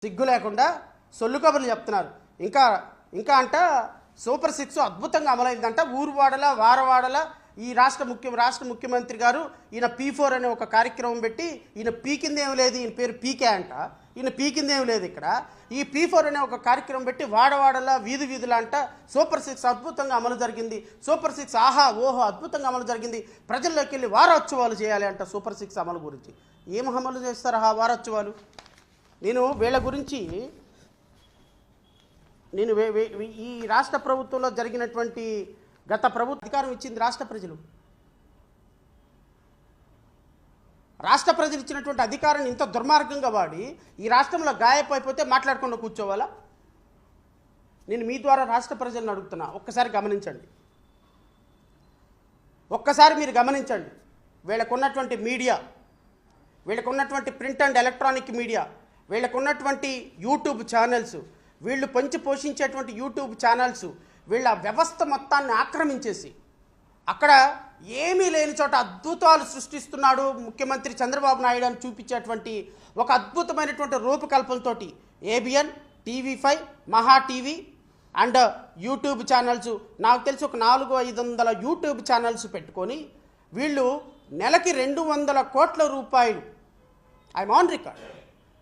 సిగ్గు లేకుండా సొల్లు కబుర్లు చెప్తున్నారు. ఇంకా ఇంకా అంట సూపర్ 6 అద్భుతంగా అమలైందంట. ఊరువాడల వారవాడల ఈ రాష్ట్ర ముఖ్యమంత్రి గారు ఈయన P4 అనే ఒక కార్యక్రమం పెట్టి ఈయన పీకిందేం లేదు, ఈయన పేరు పీకే అంట, ఈయన పీకిందేం లేదు. ఇక్కడ ఈ P4 అనే ఒక కార్యక్రమం పెట్టి వాడవాడల వీధుల అంట సూపర్ 6 అద్భుతంగా అమలు జరిగింది, సూపర్ 6 ఆహా ఓహో అద్భుతంగా అమలు జరిగింది, ప్రజల్లోకి వెళ్ళి వారోత్సవాలు చేయాలి అంట సూపర్ 6 అమలు గురించి. ఏం అమలు చేస్తారు ఆ వారోత్సవాలు? నేను వీళ్ళ గురించి ఈ రాష్ట్ర ప్రభుత్వంలో జరిగినటువంటి గత ప్రభుత్వం అధికారం ఇచ్చింది రాష్ట్ర ప్రజలు ఇచ్చినటువంటి అధికారాన్ని ఇంత దుర్మార్గంగా వాడి ఈ రాష్ట్రంలో గాయపైపోతే మాట్లాడకుండా కూర్చోవాలా? నేను మీ ద్వారా రాష్ట్ర ప్రజలను అడుగుతున్నా, ఒక్కసారి గమనించండి, ఒక్కసారి మీరు గమనించండి. వీళ్ళకున్నటువంటి మీడియా, వీళ్ళకున్నటువంటి ప్రింట్ అండ్ ఎలక్ట్రానిక్ మీడియా, వీళ్ళకున్నటువంటి యూట్యూబ్ ఛానల్స్, వీళ్ళు పంచి పోషించేటువంటి యూట్యూబ్ ఛానల్స్, వీళ్ళ వ్యవస్థ మొత్తాన్ని ఆక్రమించేసి అక్కడ ఏమీ లేని చోట అద్భుతాలు సృష్టిస్తున్నాడు ముఖ్యమంత్రి చంద్రబాబు నాయుడు అని చూపించేటువంటి ఒక అద్భుతమైనటువంటి రూపకల్పనతో ABN, TV5, మహా టీవీ అండ్ యూట్యూబ్ ఛానల్స్, నాకు తెలిసి ఒక 400-500 యూట్యూబ్ ఛానల్స్ పెట్టుకొని వీళ్ళు నెలకి 200 కోట్ల రూపాయలు, ఐఎమ్ ఆన్ రికార్డ్,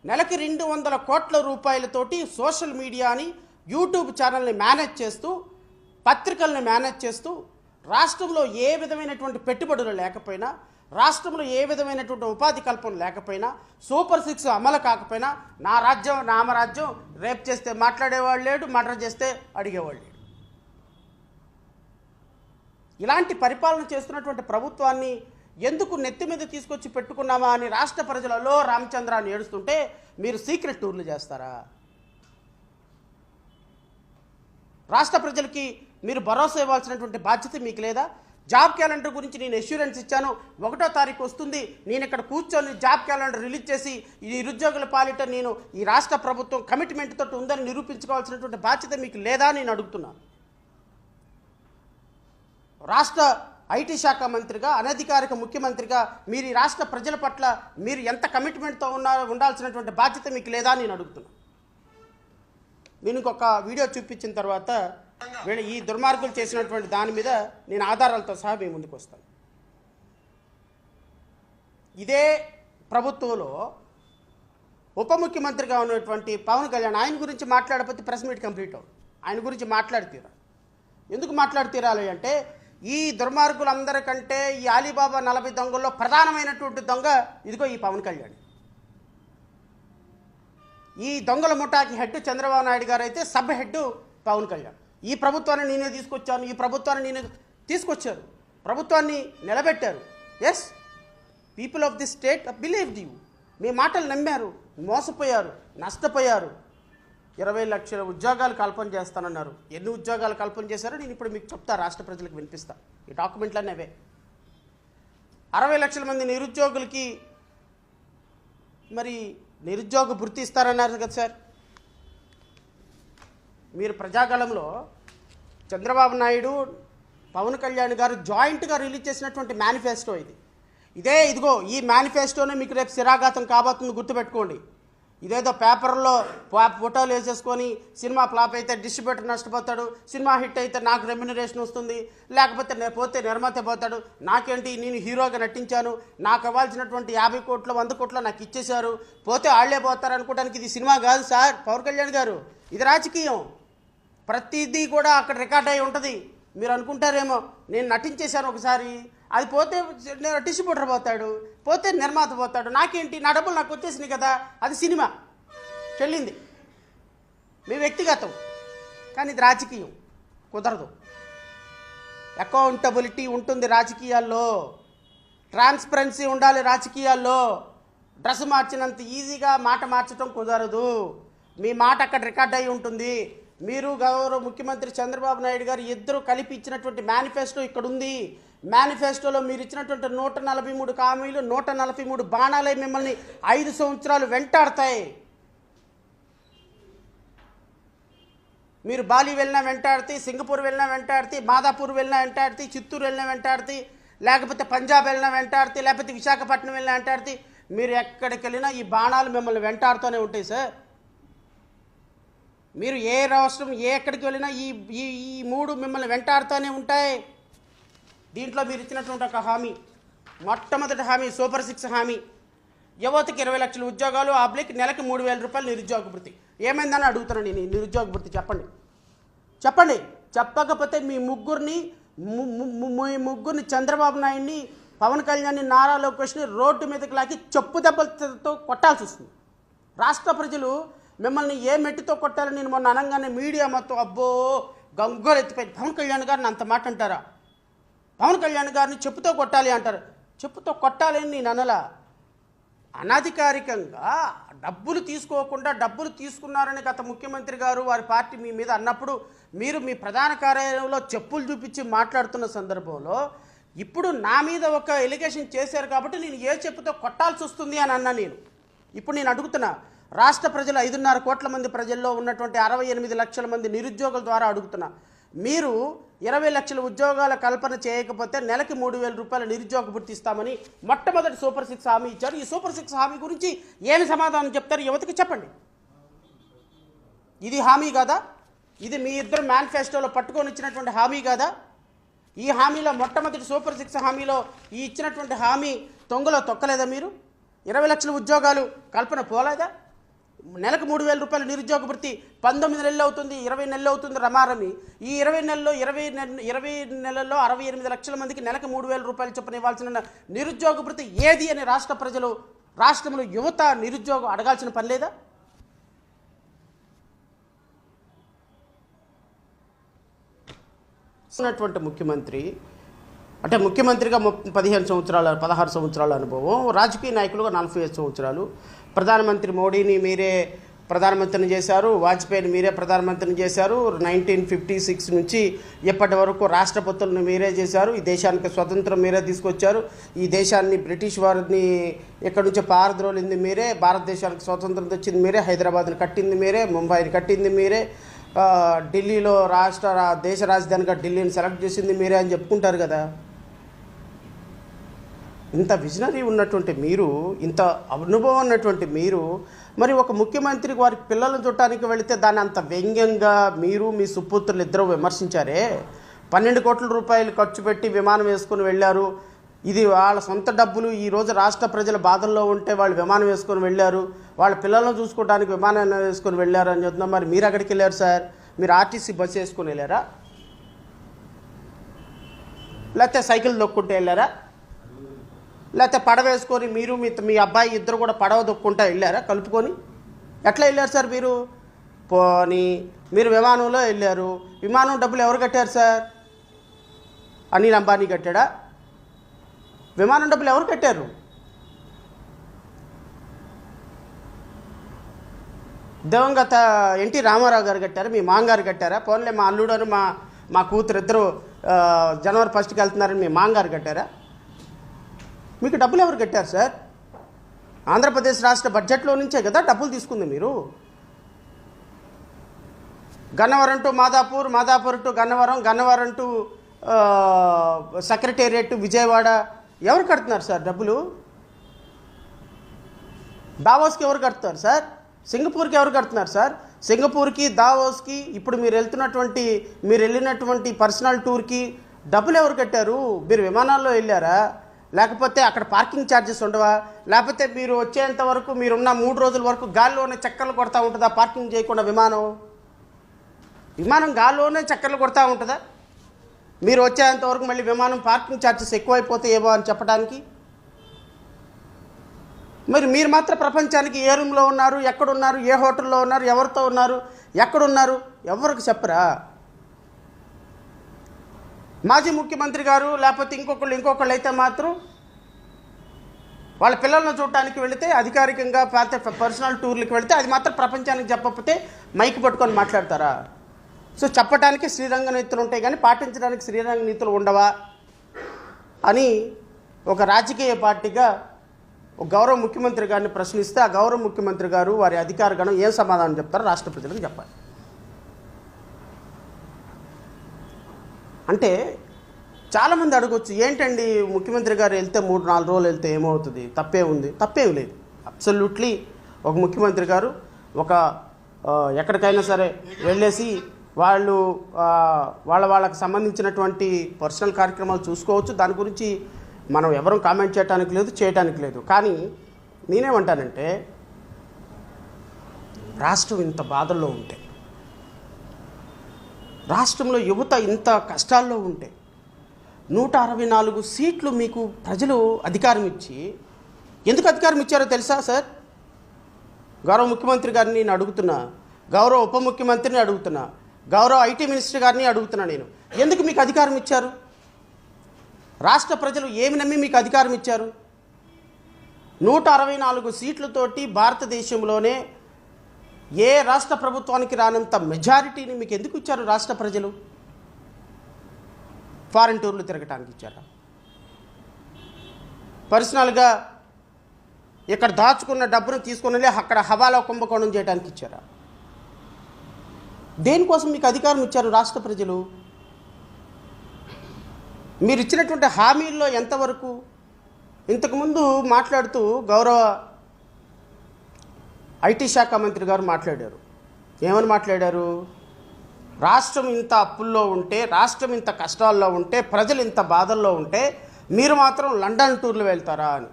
నెలకి 200 కోట్ల రూపాయలతోటి సోషల్ మీడియాని, యూట్యూబ్ ఛానల్ని మేనేజ్ చేస్తూ, పత్రికల్ని మేనేజ్ చేస్తూ, రాష్ట్రంలో ఏ విధమైనటువంటి పెట్టుబడులు లేకపోయినా, రాష్ట్రంలో ఏ విధమైనటువంటి ఉపాధి కల్పన లేకపోయినా, సూపర్ 6 అమలు కాకపోయినా నా రాజ్యం నామరాజ్యం, రేప్ చేస్తే మాట్లాడేవాళ్ళు లేడు, మర్డర్ చేస్తే అడిగేవాళ్ళు లేడు. ఇలాంటి పరిపాలన చేస్తున్నటువంటి ప్రభుత్వాన్ని ఎందుకు నెత్తి మీద తీసుకొచ్చి పెట్టుకున్నామా అని రాష్ట్ర ప్రజలలో రామచంద్రాన్ని ఏడుస్తుంటే మీరు సీక్రెట్ టూర్లు చేస్తారా? రాష్ట్ర ప్రజలకి మీరు భరోసా ఇవ్వాల్సినటువంటి బాధ్యత మీకు లేదా? జాబ్ క్యాలెండర్ గురించి నేను అష్యూరెన్స్ ఇచ్చాను, 1వ తారీఖు వస్తుంది, నేను ఇక్కడ కూర్చొని జాబ్ క్యాలెండర్ రిలీజ్ చేసి ఈ నిరుద్యోగుల పాలిట నేను ఈ రాష్ట్ర ప్రభుత్వం కమిట్మెంట్ తోటి ఉందని నిరూపించుకోవాల్సినటువంటి బాధ్యత మీకు లేదా నేను అడుగుతున్నాను. రాష్ట్ర IT శాఖ మంత్రిగా, అనధికారిక ముఖ్యమంత్రిగా మీరు ఈ రాష్ట్ర ప్రజల పట్ల మీరు ఎంత కమిట్మెంట్తో ఉండాల్సినటువంటి బాధ్యత మీకు లేదా నేను అడుగుతున్నాను. నేను ఇంకొక వీడియో చూపించిన తర్వాత వీళ్ళు ఈ దుర్మార్గులు చేసినటువంటి దాని మీద నేను ఆధారాలతో సహా మీ ముందుకు వస్తాను. ఇదే ప్రభుత్వంలో ఉప ముఖ్యమంత్రిగా ఉన్నటువంటి పవన్ కళ్యాణ్, ఆయన గురించి మాట్లాడకపోతే ప్రెస్ మీట్ కంప్లీట్ అవుతుంది. ఆయన గురించి మాట్లాడితీరా. ఎందుకు మాట్లాడితీరాలి అంటే ఈ దుర్మార్గులందరికంటే ఈ అలీబాబా 40 దొంగల్లో ప్రధానమైనటువంటి దొంగ ఇదిగో ఈ పవన్ కళ్యాణ్. ఈ దొంగల ముఠాకి హెడ్ చంద్రబాబు నాయుడు గారు అయితే సబ్ హెడ్ పవన్ కళ్యాణ్. ఈ ప్రభుత్వాన్ని నేనే తీసుకొచ్చాను, ఈ ప్రభుత్వాన్ని నేనే తీసుకొచ్చారు, ప్రభుత్వాన్ని నిలబెట్టారు. Yes, people of the state believed you. మీ మాటలు నమ్మారు, మోసపోయారు, నష్టపోయారు. 20 లక్షల ఉద్యోగాలు కల్పన చేస్తానన్నారు. ఎన్ని ఉద్యోగాలు కల్పన చేశారో నేను ఇప్పుడు మీకు చెప్తా, రాష్ట్ర ప్రజలకు వినిపిస్తా. ఈ డాక్యుమెంట్లన్నీ అవే. 60 లక్షల మంది నిరుద్యోగులకి మరి నిరుద్యోగ భృతి ఇస్తారన్నారు కదా సార్. మీరు ప్రజాగళంలో చంద్రబాబు నాయుడు, పవన్ కళ్యాణ్ గారు జాయింట్గా రిలీజ్ చేసినటువంటి మేనిఫెస్టో ఇదిగో ఈ మేనిఫెస్టోనే మీకు రేపు శిరాఘాతం కాబోతుంది, గుర్తుపెట్టుకోండి. ఇదేదో పేపర్లో ఫోటోలు వేసేసుకొని సినిమా ఫ్లాప్ అయితే డిస్ట్రిబ్యూటర్ నష్టపోతాడు, సినిమా హిట్ అయితే నాకు రెమ్యునరేషన్ వస్తుంది, లేకపోతే పోతే నిర్మాత పోతాడు, నాకేంటి నేను హీరోగా నటించాను, నాకు అవ్వాల్సినటువంటి 50 కోట్లు 100 కోట్లు నాకు ఇచ్చేశారు, పోతే వాళ్లే పోతారు అనుకోవడానికి ఇది సినిమా కాదు సార్ పవన్ కళ్యాణ్ గారు, ఇది రాజకీయం. ప్రతిదీ కూడా అక్కడ రికార్డ్ అయి ఉంటుంది. మీరు అనుకుంటారేమో నేను నటించేశాను ఒకసారి, అది పోతే డిస్ట్రిబ్యూటర్ పోతాడు, పోతే నిర్మాత పోతాడు, నాకేంటి నా డబ్బులు నాకు వచ్చేసినాయి కదా, అది సినిమా చెల్లింది, మీ వ్యక్తిగతం. కానీ ఇది రాజకీయం, కుదరదు. అకౌంటబిలిటీ ఉంటుంది రాజకీయాల్లో, ట్రాన్స్పరెన్సీ ఉండాలి రాజకీయాల్లో. డ్రెస్ మార్చినంత ఈజీగా మాట మార్చడం కుదరదు. మీ మాట అక్కడ రికార్డ్ అయి ఉంటుంది. మీరు గౌరవ ముఖ్యమంత్రి చంద్రబాబు నాయుడు గారు ఇద్దరు కలిపి ఇచ్చినటువంటి మేనిఫెస్టో ఇక్కడ ఉంది. మేనిఫెస్టోలో మీరు ఇచ్చినటువంటి 143 హామీలు, 143 బాణాలే మిమ్మల్ని 5 సంవత్సరాలు వెంటాడతాయి. మీరు బాలి వెళ్ళినా వెంటాడుతాయి, సింగపూర్ వెళ్ళినా వెంటాడుతాయి, మాదాపూర్ వెళ్ళినా వెంటాడుతాయి, చిత్తూరు వెళ్ళినా వెంటాడుతాయి, లేకపోతే పంజాబ్ వెళ్ళినా వెంటాడుతాయి, లేకపోతే విశాఖపట్నం వెళ్ళినా వెంటాడుతాయి. మీరు ఎక్కడికి వెళ్ళినా ఈ బాణాలు మిమ్మల్ని వెంటాడుతూనే ఉంటాయి సార్. మీరు ఏ రాష్ట్రం ఎక్కడికి వెళ్ళినా ఈ ఈ ఈ మూడు మిమ్మల్ని వెంటాడుతూనే ఉంటాయి. దీంట్లో మీరు ఇచ్చినటువంటి ఒక హామీ, మొట్టమొదటి హామీ సూపర్ 6 హామీ, యువతకి 20 లక్షల ఉద్యోగాలు, ఆబ్లిక్ నెలకి 3,000 రూపాయలు నిరుద్యోగ భృతి. ఏమైందని అడుగుతున్నాను నేను. నిరుద్యోగ భృతి చెప్పండి. చెప్పకపోతే మీ ముగ్గురిని చంద్రబాబు నాయుడిని, పవన్ కళ్యాణ్ని, నారా లోకేష్ని రోడ్డు మీదకి లాగి చెప్పు దెబ్బలతో కొట్టాల్సి వస్తుంది. రాష్ట్ర ప్రజలు మిమ్మల్ని ఏ మెట్టితో కొట్టాలని నేను మొన్న అనగానే మీడియా మొత్తం అబ్బో గంగోలు ఎత్తిపోయి, పవన్ కళ్యాణ్ గారిని అంత మాట అంటారా? పవన్ కళ్యాణ్ గారిని చెప్పుతో కొట్టాలి అంటారు. చెప్పుతో కొట్టాలని నేను అనలా. అనధికారికంగా డబ్బులు తీసుకోకుండా డబ్బులు తీసుకున్నారని గత ముఖ్యమంత్రి గారు వారి పార్టీ మీ మీద అన్నప్పుడు మీరు మీ ప్రధాన కార్యాలయంలో చెప్పులు చూపించి మాట్లాడుతున్న సందర్భంలో ఇప్పుడు నా మీద ఒక ఎలిగేషన్ చేశారు కాబట్టి నేను ఏ చెప్పుతో కొట్టాల్సి వస్తుంది అని అన్నా. ఇప్పుడు నేను అడుగుతున్నా, రాష్ట్ర ప్రజలు 5.5 కోట్ల మంది ప్రజల్లో ఉన్నటువంటి 68 లక్షల మంది నిరుద్యోగుల ద్వారా అడుగుతున్నా, మీరు 20 లక్షల ఉద్యోగాల కల్పన చేయకపోతే నెలకి 3,000 రూపాయల నిరుద్యోగ భృతి ఇస్తామని మొట్టమొదటి సూపర్ 6 హామీ ఇచ్చారు. ఈ సూపర్ 6 హామీ గురించి ఏమి సమాధానం చెప్తారు యువతకి? చెప్పండి. ఇది హామీ కాదా? ఇది మీ ఇద్దరు మేనిఫెస్టోలో పట్టుకొని ఇచ్చినటువంటి హామీ కాదా? ఈ హామీలో మొట్టమొదటి సూపర్ 6 హామీలో ఈ ఇచ్చినటువంటి హామీ తొంగలో తొక్కలేదా? మీరు 20 లక్షల ఉద్యోగాలు కల్పన పోలేదా? నెలకు 3,000 రూపాయల నిరుద్యోగ భృతి 19 నెలలు అవుతుంది, 20 నెలలు అవుతుంది రమారమి. ఈ 20 నెలల్లో 20 నెలల్లో 68 లక్షల మందికి నెలకు 3,000 రూపాయలు చొప్పున ఇవ్వాల్సిన నిరుద్యోగ భృతి ఏది అని రాష్ట్ర ప్రజలు, రాష్ట్రంలో యువత నిరుద్యోగం అడగాల్సిన పని లేదా? ఉన్నటువంటి ముఖ్యమంత్రి అంటే ముఖ్యమంత్రిగా 16 సంవత్సరాల అనుభవం, రాజకీయ నాయకులుగా 45 సంవత్సరాలు, ప్రధానమంత్రి మోడీని మీరే ప్రధానమంత్రిని చేశారు, వాజ్పేయిని మీరే ప్రధానమంత్రిని చేశారు, 1956 నుంచి ఇప్పటి వరకు రాష్ట్రపతులను మీరే చేశారు, ఈ దేశానికి స్వతంత్రం మీరే తీసుకొచ్చారు, ఈ దేశాన్ని బ్రిటిష్ వారిని ఎక్కడి నుంచో పారద్రోలింది మీరే, భారతదేశానికి స్వతంత్రం తెచ్చింది మీరే, హైదరాబాద్ని కట్టింది మీరే, ముంబైని కట్టింది మీరే, ఢిల్లీలో దేశ రాజధానిగా ఢిల్లీని సెలెక్ట్ చేసింది మీరే అని చెప్పుకుంటారు కదా. ఇంత విజనరీ ఉన్నటువంటి మీరు, ఇంత అనుభవం ఉన్నటువంటి మీరు, మరి ఒక ముఖ్యమంత్రి వారి పిల్లలను చూడటానికి వెళితే దాన్ని అంత వ్యంగ్యంగా మీరు మీ సుపుత్రులు ఇద్దరు విమర్శించారే. 12 కోట్ల రూపాయలు ఖర్చు పెట్టి విమానం వేసుకొని వెళ్ళారు, ఇది వాళ్ళ సొంత డబ్బులు. ఈరోజు రాష్ట్ర ప్రజల బాధల్లో ఉంటే వాళ్ళు విమానం వేసుకొని వెళ్ళారు, వాళ్ళ పిల్లలను చూసుకోవడానికి విమానం వేసుకొని వెళ్ళారు అని చెప్తున్నా. మరి మీరు ఎక్కడికి వెళ్ళారు సార్? మీరు ఆర్టీసీ బస్సు వేసుకొని వెళ్ళారా? లేకపోతే సైకిల్ దొక్కుంటూ వెళ్ళారా? లేకపోతే పడవ వేసుకొని మీరు మీ అబ్బాయి ఇద్దరు కూడా పడవ దొక్కుంటా వెళ్ళారా కలుపుకొని? ఎట్లా వెళ్ళారు సార్ మీరు? పోనీ మీరు విమానంలో వెళ్ళారు, విమానం డబ్బులు ఎవరు కట్టారు సార్? అనిల్ అంబానీ కట్టాడా? విమానం డబ్బులు ఎవరు కట్టారు? దివంగత ఎన్టీ రామారావు గారు కట్టారా? మీ మాంగారు కట్టారా? పోన్లే మా అల్లుడు మా కూతురు ఇద్దరు జనవరి 1కి వెళ్తున్నారని మీ మాంగారు కట్టారా? మీకు డబ్బులు ఎవరు కట్టారు సార్? ఆంధ్రప్రదేశ్ రాష్ట్ర బడ్జెట్లో నుంచే కదా డబ్బులు తీసుకుంది మీరు. Gannavaram to Madhapur, Madhapur to Gannavaram, Gannavaram to secretariat Vijayawada ఎవరు కడుతున్నారు సార్ డబ్బులు? దావోస్కి ఎవరు కడుతున్నారు సార్? సింగపూర్కి ఎవరు కడుతున్నారు సార్? సింగపూర్కి, దావోస్కి, ఇప్పుడు మీరు వెళ్ళినటువంటి పర్సనల్ టూర్కి డబ్బులు ఎవరు కట్టారు? మీరు విమానాల్లో వెళ్ళారా? లేకపోతే అక్కడ పార్కింగ్ ఛార్జెస్ ఉండవా? లేకపోతే మీరు వచ్చేంత వరకు మీరున్న 3 రోజుల వరకు గాల్లోనే చక్కర్లు కొడతా ఉంటుందా పార్కింగ్ చేయకుండా? విమానం గాల్లోనే చక్కర్లు కొడతా ఉంటుందా? మీరు వచ్చేంత వరకు మళ్ళీ విమానం పార్కింగ్ ఛార్జెస్ ఎక్కువైపోతాయేమో అని చెప్పడానికి. మరి మీరు మాత్రం ప్రపంచానికి ఏ రూమ్లో ఉన్నారు, ఎక్కడున్నారు, ఏ హోటల్లో ఉన్నారు, ఎవరితో ఉన్నారు, ఎక్కడున్నారు ఎవరికి చెప్పరా? మాజీ ముఖ్యమంత్రి గారు లేకపోతే ఇంకొకళ్ళు అయితే మాత్రం వాళ్ళ పిల్లలను చూడటానికి వెళితే, అధికారికంగా పర్సనల్ టూర్లకు వెళితే అది మాత్రం ప్రపంచానికి చెప్పకపోతే మైక్ పట్టుకొని మాట్లాడతారా? సో చెప్పడానికి శ్రీరంగ నీతులు ఉంటాయి కానీ పాటించడానికి శ్రీరంగ నీతులు ఉండవా అని ఒక రాజకీయ పార్టీగా ఒక గౌరవ ముఖ్యమంత్రి గారిని ప్రశ్నిస్తే ఆ గౌరవ ముఖ్యమంత్రి గారు వారి అధికార గణం ఏం సమాధానం చెప్తారో రాష్ట్ర ప్రజలకు చెప్పాలి. అంటే చాలామంది అడగొచ్చు, ఏంటండి ముఖ్యమంత్రి గారు వెళ్తే 3-4 రోజులు వెళ్తే ఏమవుతుంది, తప్పే ఉంది? తప్పేం లేదు. అబ్సల్యూట్లీ ఒక ముఖ్యమంత్రి గారు ఒక ఎక్కడికైనా సరే వెళ్ళేసి వాళ్ళు వాళ్ళకి సంబంధించినటువంటి పర్సనల్ కార్యక్రమాలు చూసుకోవచ్చు. దాని గురించి మనం ఎవరూ కామెంట్ చేయడానికి లేదు. కానీ నేనేమంటానంటే, రాష్ట్రం ఇంత బాధల్లో ఉంటే, రాష్ట్రంలో యువత ఇంత కష్టాల్లో ఉంటే 164 సీట్లు మీకు ప్రజలు అధికారం ఇచ్చి, ఎందుకు అధికారం ఇచ్చారో తెలుసా సార్? గౌరవ ముఖ్యమంత్రి గారిని నేను అడుగుతున్నా, గౌరవ ఉప ముఖ్యమంత్రిని అడుగుతున్నా, గౌరవ ఐటీ మినిస్టర్ గారిని అడుగుతున్నా. నేను ఎందుకు మీకు అధికారం ఇచ్చారు? రాష్ట్ర ప్రజలు ఏమి నమ్మి మీకు అధికారం ఇచ్చారు? 164 సీట్లతోటి భారతదేశంలోనే ఏ రాష్ట్ర ప్రభుత్వానికి రానంత మెజారిటీని మీకు ఎందుకు ఇచ్చారు రాష్ట్ర ప్రజలు? ఫారెన్ టూర్లు తిరగటానికి ఇచ్చారా? పర్సనల్గా ఇక్కడ దాచుకున్న డబ్బును తీసుకుని అక్కడ హవాలా కుంభకోణం చేయడానికి ఇచ్చారా? దేనికోసం మీకు అధికారం ఇచ్చారు రాష్ట్ర ప్రజలు? మీరు ఇచ్చినటువంటి హామీల్లో ఎంతవరకు? ఇంతకుముందు మాట్లాడుతూ గౌరవ ఐటీ శాఖ మంత్రి గారు మాట్లాడారు. ఏమని మాట్లాడారు? రాష్ట్రం ఇంత అప్పుల్లో ఉంటే, రాష్ట్రం ఇంత కష్టాల్లో ఉంటే, ప్రజలు ఇంత బాధల్లో ఉంటే మీరు మాత్రం లండన్ టూర్లు వెళ్తారా అని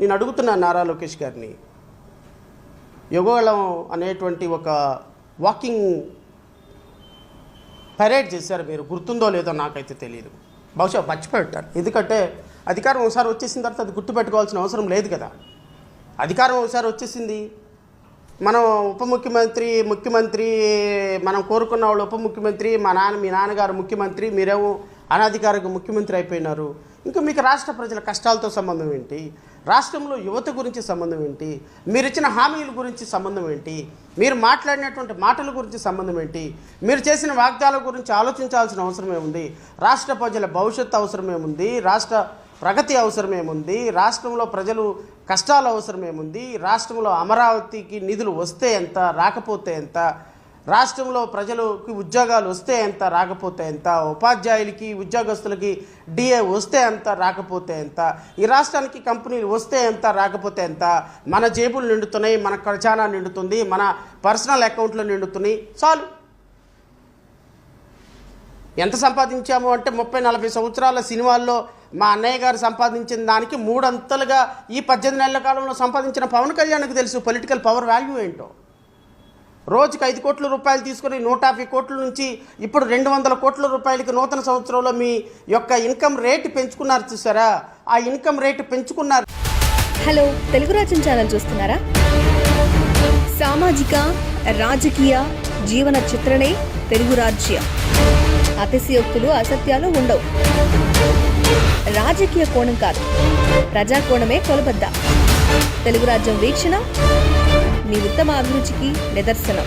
నేను అడుగుతున్నాను నారా లోకేష్ గారిని. యుగళం అనేటువంటి ఒక వాకింగ్ పరేడ్ చేశారు, మీరు గుర్తుందో లేదో నాకైతే తెలియదు, బహుశా మర్చిపెట్టారు. ఎందుకంటే అధికారం ఒకసారి వచ్చేసిన తర్వాత అది గుర్తుపెట్టుకోవాల్సిన అవసరం లేదు కదా. అధికారం ఒకసారి వచ్చేసింది, మనం ఉప ముఖ్యమంత్రి, మనం కోరుకున్న వాళ్ళు ఉప ముఖ్యమంత్రి, మీ నాన్నగారు ముఖ్యమంత్రి, మీరేమో అనధికారిక ముఖ్యమంత్రి అయిపోయినారు. ఇంకా మీకు రాష్ట్ర ప్రజల కష్టాలతో సంబంధం ఏంటి? రాష్ట్రంలో యువత గురించి సంబంధం ఏంటి? మీరు ఇచ్చిన హామీల గురించి సంబంధం ఏంటి? మీరు మాట్లాడినటువంటి మాటల గురించి సంబంధం ఏంటి? మీరు చేసిన వాగ్దానాల గురించి ఆలోచించాల్సిన అవసరమే ఉంది. రాష్ట్ర ప్రజల భవిష్యత్తు అవసరమేముంది? రాష్ట్ర ప్రగతి అవసరమేముంది? రాష్ట్రంలో ప్రజలు కష్టాలు అవసరమేముంది? రాష్ట్రంలో అమరావతికి నిధులు వస్తే ఎంత, రాకపోతే ఎంత? రాష్ట్రంలో ప్రజలకి ఉద్యోగాలు వస్తే ఎంత, రాకపోతే ఎంత? ఉపాధ్యాయులకి, ఉద్యోగస్తులకి డిఏ వస్తే ఎంత, రాకపోతే ఎంత? ఈ రాష్ట్రానికి కంపెనీలు వస్తే ఎంత, రాకపోతే ఎంత? మన జేబులు నిండుతున్నాయి, మన ఖజానా నిండుతుంది, మన పర్సనల్ అకౌంట్లు నిండుతున్నాయి, చాలు. ఎంత సంపాదించాము అంటే 30-40 సంవత్సరాల సినిమాల్లో మా అన్నయ్య గారు సంపాదించిన దానికి 3 అంతలుగా ఈ 18 నెలల కాలంలో సంపాదించిన పవన్ కళ్యాణ్కి తెలుసు పొలిటికల్ పవర్ వాల్యూ ఏంటో. రోజుకి 5 కోట్ల రూపాయలు తీసుకుని 150 కోట్ల నుంచి ఇప్పుడు 200 కోట్ల రూపాయలకి నూతన సంవత్సరంలో మీ యొక్క ఇన్కమ్ రేటు పెంచుకున్నారు, చూసారా? ఆ ఇన్కమ్ రేటు పెంచుకున్నారు. హలో, తెలుగు రాజ్యం ఛానల్ చూస్తున్నారా? సామాజిక, రాజకీయ, జీవన చిత్రణే తెలుగు రాజ్యం. అతిశయోక్తులు, అసత్యాలు ఉండవు. రాజకీయ కోణం కాదు, ప్రజా కోణమే కొలబద్ద. తెలుగు రాజ్యం వీక్షణ మీ ఉత్తమ అభిరుచికి నిదర్శనం.